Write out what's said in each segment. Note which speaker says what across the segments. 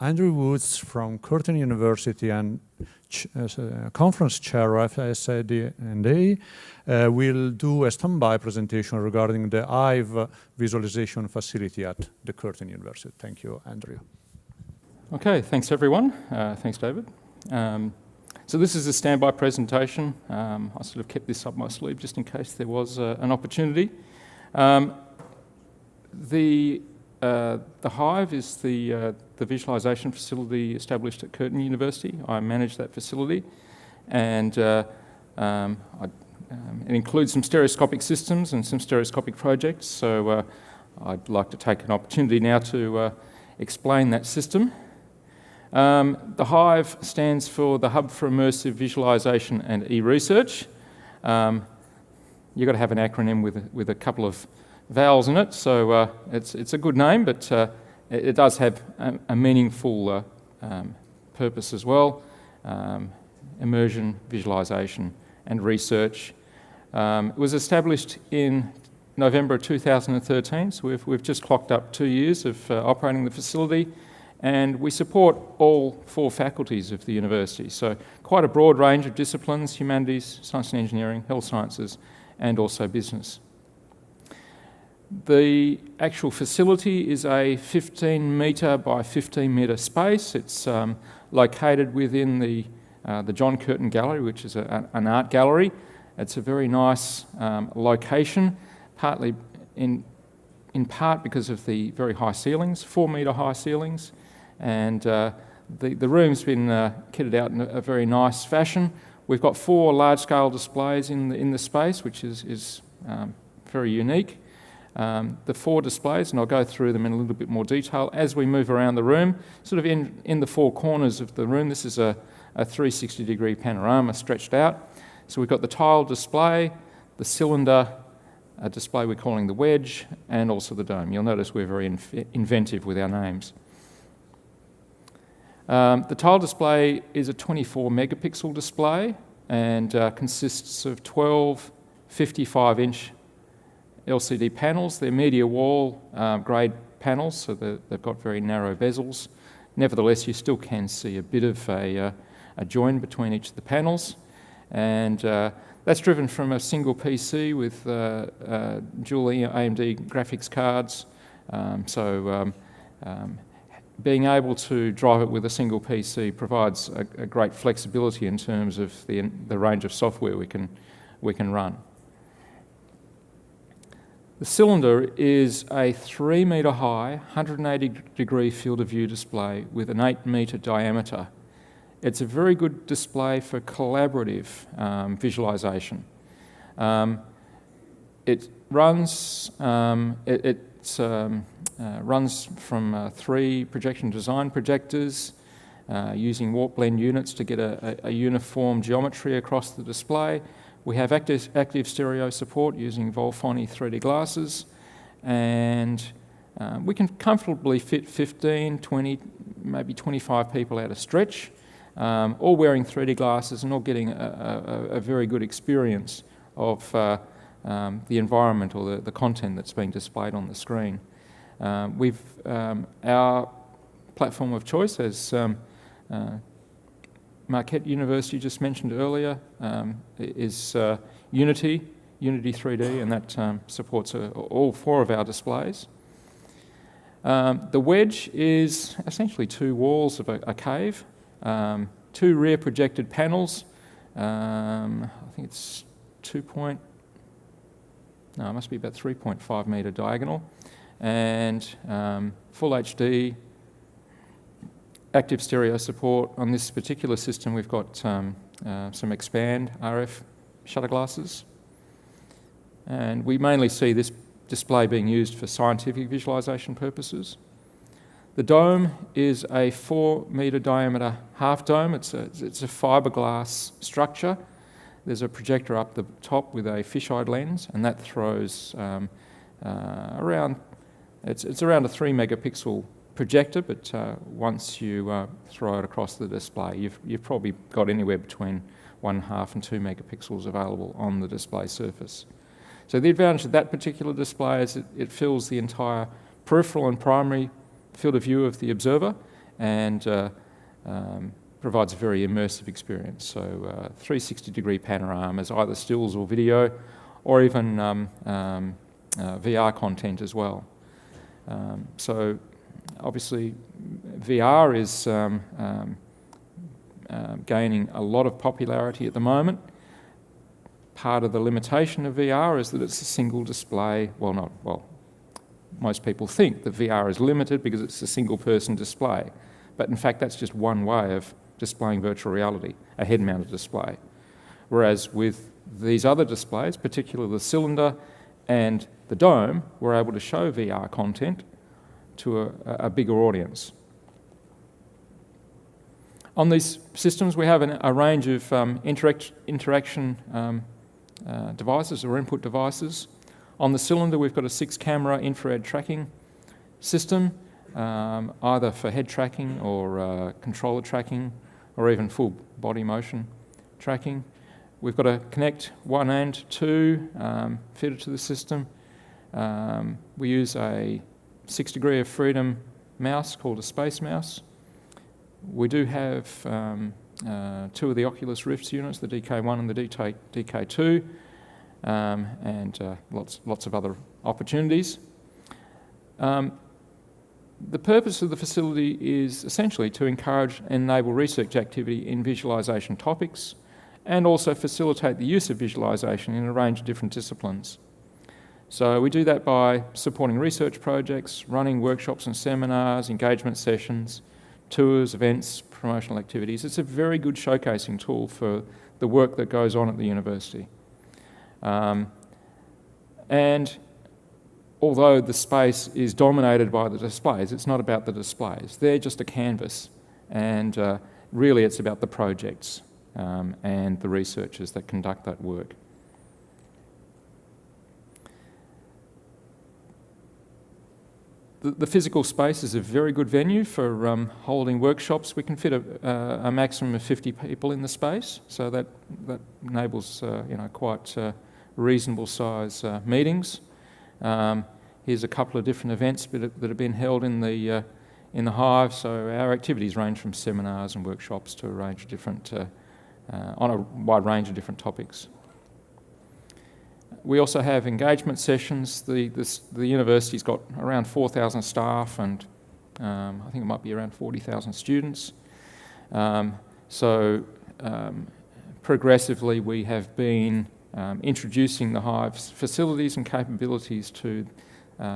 Speaker 1: Andrew Woods from Curtin University and conference chair of SD&A will do a standby presentation regarding the HIVE visualization facility at the Curtin University. Thank you, Andrew.
Speaker 2: Okay, thanks everyone. Thanks, David. So this is a standby presentation. I sort of kept this up my sleeve just in case there was an opportunity. The HIVE is the visualisation facility established at Curtin University. I manage that facility, and it includes some stereoscopic systems and some stereoscopic projects. So I'd like to take an opportunity now to explain that system. The HIVE stands for the Hub for Immersive Visualisation and eResearch. You've got to have an acronym with a couple of vowels in it, so it's a good name, but it does have a meaningful purpose as well. Immersion, visualisation and research. It was established in November 2013, so we've just clocked up 2 years of operating the facility, and we support all 4 faculties of the university, so quite a broad range of disciplines: humanities, science and engineering, health sciences, and also business. The actual facility is a 15 metre by 15 metre space. It's located within the John Curtin Gallery, which is an art gallery. It's a very nice location, partly in part because of the very high ceilings, 4 metre high ceilings, and the room's been kitted out in a very nice fashion. We've got 4 large-scale displays in the space, which is very unique. The 4 displays, and I'll go through them in a little bit more detail as we move around the room. Sort of in the 4 corners of the room, this is a 360-degree panorama stretched out. So we've got the tile display, the cylinder, a display we're calling the Wedge, and also the dome. You'll notice we're very inventive with our names. The tile display is a 24 megapixel display and consists of 12 55-inch LCD panels. They're media wall grade panels, so they've got very narrow bezels. Nevertheless, you still can see a bit of a join between each of the panels, and that's driven from a single PC with dual AMD graphics cards. Being able to drive it with a single PC provides a great flexibility in terms of the range of software we can run. The cylinder is a 3 metre high, 180-degree field of view display with an 8 metre diameter. It's a very good display for collaborative visualisation. It runs from 3 projection design projectors using warp blend units to get a uniform geometry across the display. We have active stereo support using Volfoni 3D glasses, and we can comfortably fit 15, 20, maybe 25 people at a stretch, all wearing 3D glasses and all getting a very good experience of the environment or the content that's being displayed on the screen. Our platform of choice, as Marquette University just mentioned earlier, is Unity 3D, and that supports all 4 of our displays. The Wedge is essentially 2 walls of a cave, 2 rear projected panels. I think it's it must be about 3.5 metre diagonal, and full HD, active stereo support. On this particular system, we've got some expand RF shutter glasses, and we mainly see this display being used for scientific visualisation purposes. The dome is a 4 metre diameter half dome. It's a fiberglass structure. There's a projector up the top with a fisheye lens, and that throws around a 3 megapixel projector, but once you throw it across the display, you've probably got anywhere between 1.5 and 2 megapixels available on the display surface. So the advantage of that particular display is it fills the entire peripheral and primary field of view of the observer, and provides a very immersive experience. So 360-degree panoramas, either stills or video, or even VR content as well. So obviously VR is gaining a lot of popularity at the moment. Part of the limitation of VR is that it's a single display. Most people think that VR is limited because it's a single person display. But in fact, that's just one way of displaying virtual reality, a head-mounted display. Whereas with these other displays, particularly the cylinder and the dome, we're able to show VR content to a bigger audience. On these systems, we have a range of interaction devices or input devices. On the cylinder, we've got a 6-camera infrared tracking system, either for head tracking or controller tracking, or even full body motion tracking. We've got a Connect 1 and 2 fitted to the system. We use a 6 degree of freedom mouse called a space mouse. We do have 2 of the Oculus Rift units, the DK1 and the DK2, and lots of other opportunities. The purpose of the facility is essentially to encourage and enable research activity in visualisation topics, and also facilitate the use of visualisation in a range of different disciplines. So we do that by supporting research projects, running workshops and seminars, engagement sessions, tours, events, promotional activities. It's a very good showcasing tool for the work that goes on at the university. And although the space is dominated by the displays, it's not about the displays. They're just a canvas, and really it's about the projects and the researchers that conduct that work. The physical space is a very good venue for holding workshops. We can fit a maximum of 50 people in the space, so that enables quite reasonable size meetings. Here's a couple of different events that have been held in the Hive. So our activities range from seminars and workshops to a range of different, on a wide range of different topics. We also have engagement sessions. The university's got around 4,000 staff, and I think it might be around 40,000 students. Progressively we have been introducing the Hive's facilities and capabilities to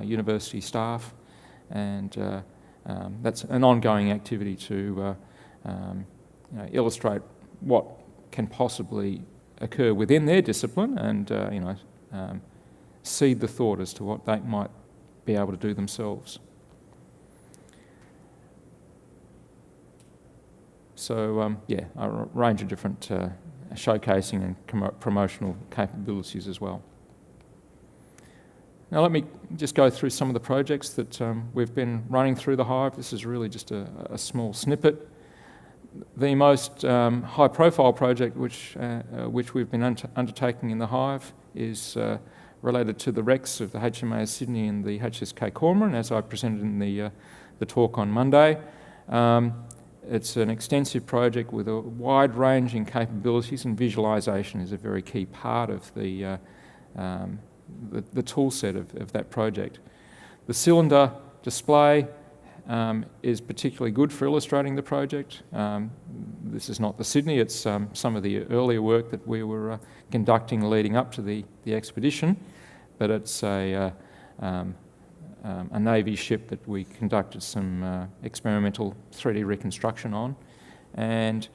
Speaker 2: university staff, and that's an ongoing activity to illustrate what can possibly occur within their discipline, and seed the thought as to what they might be able to do themselves. So a range of different showcasing and promotional capabilities as well. Now let me just go through some of the projects that we've been running through the Hive. This is really just a small snippet. The most high-profile project which we've been undertaking in the Hive is related to the wrecks of the HMAS Sydney and the HSK Cormoran, as I presented in the talk on Monday. It's an extensive project with a wide-ranging capabilities, and visualisation is a very key part of the tool set of that project. The cylinder display is particularly good for illustrating the project. This is not the Sydney, it's some of the earlier work that we were conducting leading up to the expedition, but it's a Navy ship that we conducted some experimental 3D reconstruction on, and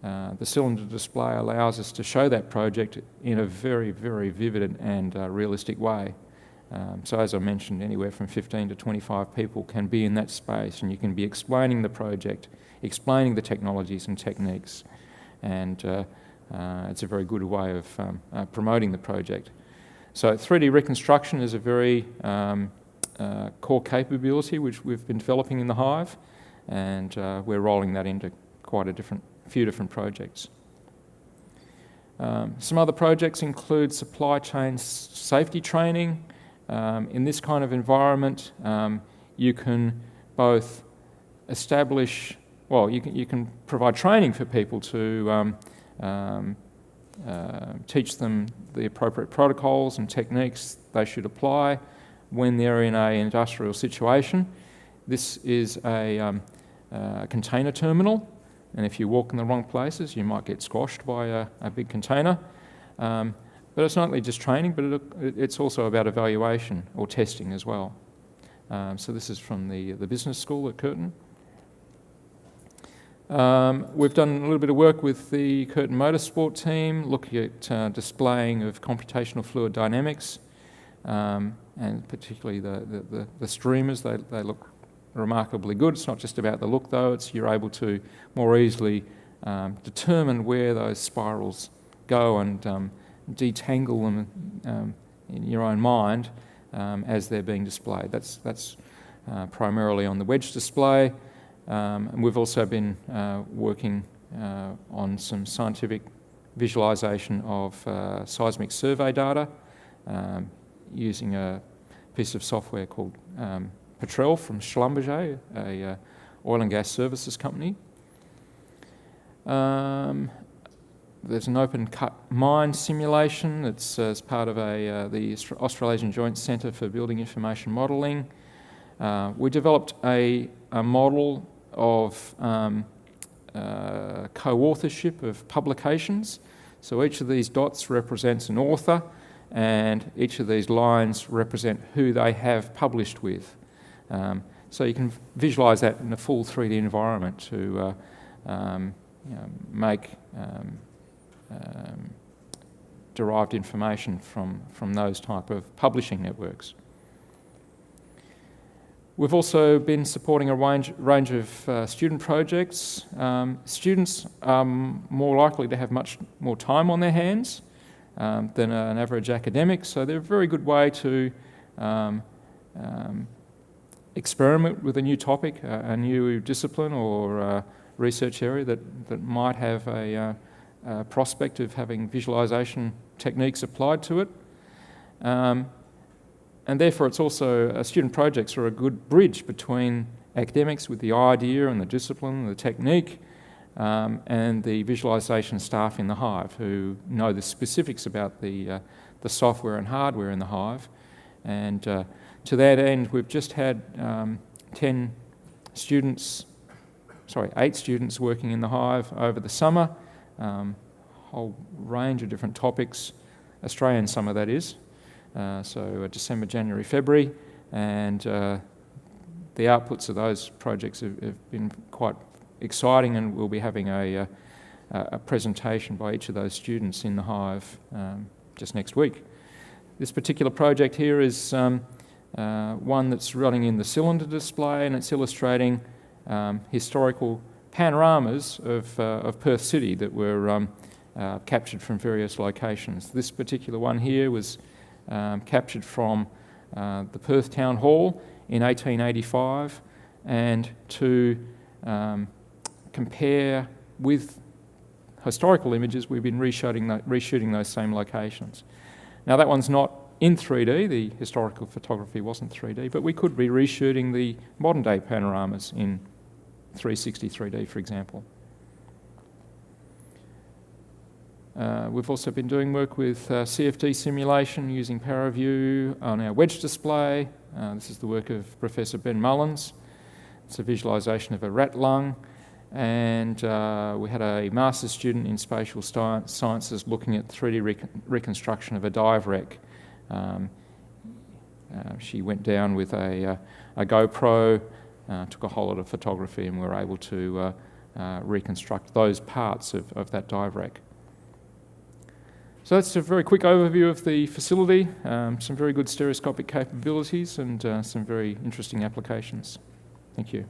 Speaker 2: the cylinder display allows us to show that project in a very, very vivid and realistic way. So as I mentioned, anywhere from 15 to 25 people can be in that space, and you can be explaining the project, explaining the technologies and techniques, and it's a very good way of promoting the project. So 3D reconstruction is a very core capability which we've been developing in the Hive, and we're rolling that into quite a few different projects. Some other projects include supply chain safety training. In this kind of environment, you can both establish, well, you can provide training for people to teach them the appropriate protocols and techniques they should apply when they're in an industrial situation. This is a container terminal, and if you walk in the wrong places, you might get squashed by a big container. But it's not only just training, but it's also about evaluation or testing as well. So this is from the business school at Curtin. We've done a little bit of work with the Curtin Motorsport team, looking at displaying of computational fluid dynamics, and particularly the streamers. They look remarkably good. It's not just about the look though, you're able to more easily determine where those spirals go and detangle them in your own mind as they're being displayed. That's primarily on the Wedge display. And we've also been working on some scientific visualisation of seismic survey data using a piece of software called Petrel from Schlumberger, a oil and gas services company. There's an open cut mine simulation that's as part of the Australasian Joint Centre for Building Information Modelling. We developed a model of co-authorship of publications. So each of these dots represents an author, and each of these lines represent who they have published with. So you can visualise that in a full 3D environment to make derived information from those type of publishing networks. We've also been supporting a range of student projects. Students are more likely to have much more time on their hands than an average academic, so they're a very good way to experiment with a new topic, a new discipline or research area that might have a prospect of having visualisation techniques applied to it. And therefore it's also, student projects are a good bridge between academics with the idea and the discipline and the technique and the visualisation staff in the Hive who know the specifics about the software and hardware in the Hive. And to that end, we've just had 8 students working in the Hive over the summer, whole range of different topics, Australian summer that is. So December, January, February, and the outputs of those projects have been quite exciting, and we'll be having a presentation by each of those students in the Hive just next week. This particular project here is one that's running in the cylinder display, and it's illustrating historical panoramas of Perth City that were captured from various locations. This particular one here was captured from the Perth Town Hall in 1885, and to compare with historical images, we've been reshooting those same locations. Now that one's not in 3D, the historical photography wasn't 3D, but we could be reshooting the modern day panoramas in 360 3D, for example. We've also been doing work with CFD simulation using ParaView on our Wedge display. This is the work of Professor Ben Mullins. It's a visualisation of a rat lung, and we had a master's student in spatial sciences looking at 3D reconstruction of a dive wreck. She went down with a GoPro, took a whole lot of photography, and we were able to reconstruct those parts of that dive wreck. So that's a very quick overview of the facility, some very good stereoscopic capabilities and some very interesting applications. Thank you.